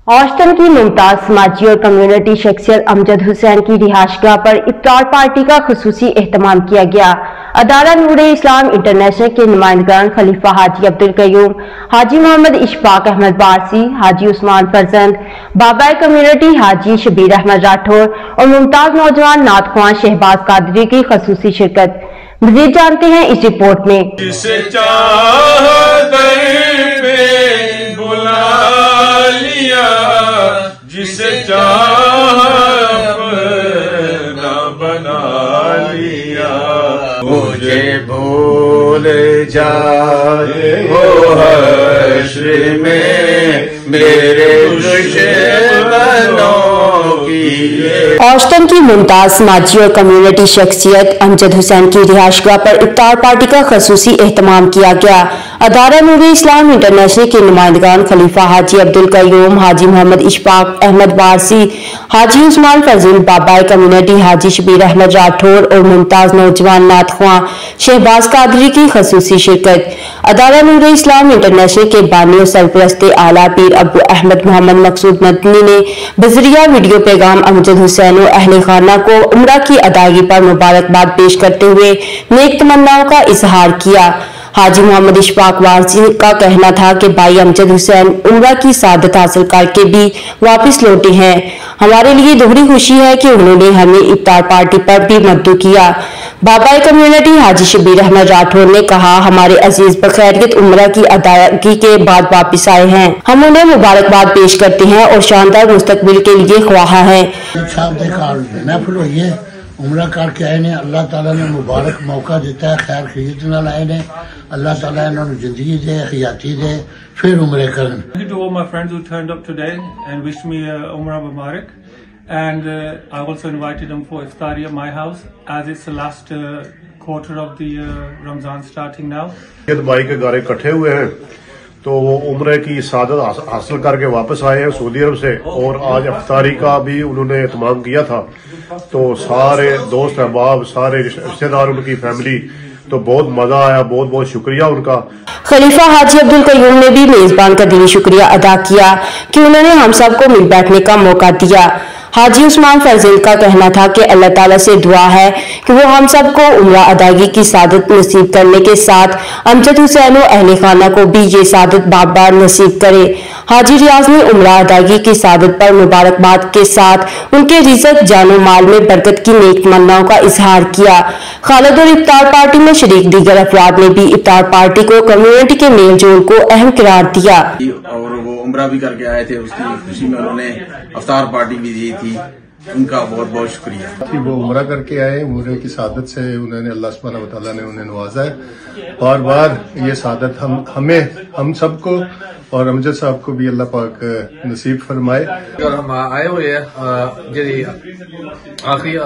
Austin की मुमताज समाजी और कम्युनिटी शख्सियत अमजद हुसैन की रिहायशगाह पर इफ्तार पार्टी का खुसूसी एहतमाम किया गया। अदारा नूरे इस्लाम इंटरनेशनल के नुमाइंदगान खलीफा हाजी अब्दुल कयूम, हाजी मोहम्मद इशफाक अहमद बारसी, हाजी उस्मान फरजंद, बाबा कम्युनिटी हाजी शबीर अहमद राठौर और मुमताज नौजवान नात ख्वां शहबाज कादरी की खुसूसी शिरकत। मजीद जानते हैं इस रिपोर्ट में। जिसे चाह अपना बना लिया, मुझे भूल जाए वो हश्र में मेरे दुश्मनों की। ऑस्टन की मुमताज समाजी और कम्युनिटी शख्सियत अमजद हुसैन की रिहायशगाह पर इफ्तार पार्टी का खुसूसी एहतमाम किया गया। अदारा नूरे इस्लाम इंटरनेशनल के नुमाइंदगान खलीफा हाजी अब्दुल कयूम, हाजी मोहम्मद इशफाक अहमद बारसी, हाजी उस्मान फरजंद, बाबा कम्युनिटी हाजी शबीर अहमद राठौर और मुमताज नौजवान नात ख्वां शहबाज कादरी की खुसूसी शिरकत। अदारा नूरे इस्लाम इंटरनेशनल के बानी और सरपरस्त आला पीर अबू अहमद मोहम्मद मकसूद मदनी ने बजरिया वीडियो पैगाम अमजद हुसैन और अहले खाना को उम्रा की अदायगी पर मुबारकबाद पेश करते हुए नेक तमन्नाओं का इजहार किया। हाजी मोहम्मद इशफाक वारसी का कहना था कि भाई अमजद हुसैन उम्रा की सादत हासिल करके भी वापस लौटे हैं। हमारे लिए दोहरी खुशी है कि उन्होंने हमें इफ्तार पार्टी पर भी मद्दू किया। बाबा कम्युनिटी हाजी शबीर अहमद राठौर ने कहा, हमारे अजीज बखैरियत उम्रा की अदायगी के बाद वापस आए हैं। हम उन्हें मुबारकबाद पेश करते हैं और शानदार मुस्तकबिल के लिए ख्वाह हैं। उम्रा करके आए ने, अल्लाह ताला ने मुबारक मौका दिता है, खैर खैरियत नाल आए ने, अल्लाह ताला इन्होंने जिंदगी दे, हयाती दे, फिर उम्रे करन। Thank you to all my friends who turned up today and wished me Umrah Mubarak, and I also invited them for iftari at my house as it's the last quarter of the Ramzan starting now. ये भाई के घर इकट्ठे हुए हैं तो वो उम्रे की सादत हासिल करके वापस आए हैं सऊदी अरब से, और आज इफ्तारी का भी उन्होंने एहतमाम किया था। तो सारे दोस्त अहबाब, सारे रिश्तेदार, उनकी फैमिली, तो बहुत मजा आया। बहुत बहुत शुक्रिया उनका। खलीफा हाजी अब्दुल कयूम ने भी मेजबान का दिली शुक्रिया अदा किया कि उन्होंने हम सबको मिल बैठने का मौका दिया। हाजी उस्मान फरजंद का कहना था कि अल्लाह ताला से दुआ है कि वो हम सबको उम्रा अदायगी की सादत नसीब करने के साथ अमजद हुसैन और अहले खाना को भी ये सादत बार बार नसीब करे। हाजी रियाज ने उम्रा अदायगी की सादत पर मुबारकबाद के साथ उनके रिज़्क़ जानो माल में बरकत की नेक तमन्नाओं का इजहार किया। खालिद और इफ्तार पार्टी में शरीक दीगर अफराद ने भी इफ्तार पार्टी को कम्युनिटी के मेल जोल को अहम करार दिया। और वो उम्रा भी करके आए थे, उसकी खुशी में उन्होंने इफ्तार पार्टी भी दी थी, उनका बहुत बहुत शुक्रिया। वो उम्रा करके आए, उम्रे की सादत से उन्होंने अल्लाह सुब्हानहू व तआला ने उन्हें नवाजा है। बार बार ये सादत हम सबको और अमजद साहब को भी अल्लाह पाक नसीब फरमाए। और हम आए हुए हैं जी आखिरी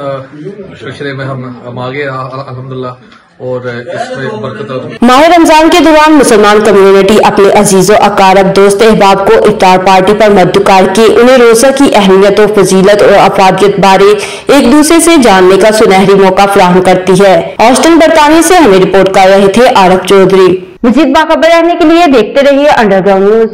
सिलसिले में हम आगे अल्हम्दुलिल्लाह, और इसमें बरकत। माह रमजान के दौरान मुसलमान कम्युनिटी अपने अजीजों, अकारब, दोस्त अहबाब को इफ्तार पार्टी पर मद्दू करके उन्हें रोजा की अहमियत और फजीलत और अफादियत बारे एक दूसरे से जानने का सुनहरी मौका फराहम करती है। ऑस्टन बरतानिया से हमें रिपोर्ट कर रहे थे आरफ चौधरी। मज़ीद बाखबर रहने के लिए देखते रहिए अंडरग्राउंड न्यूज।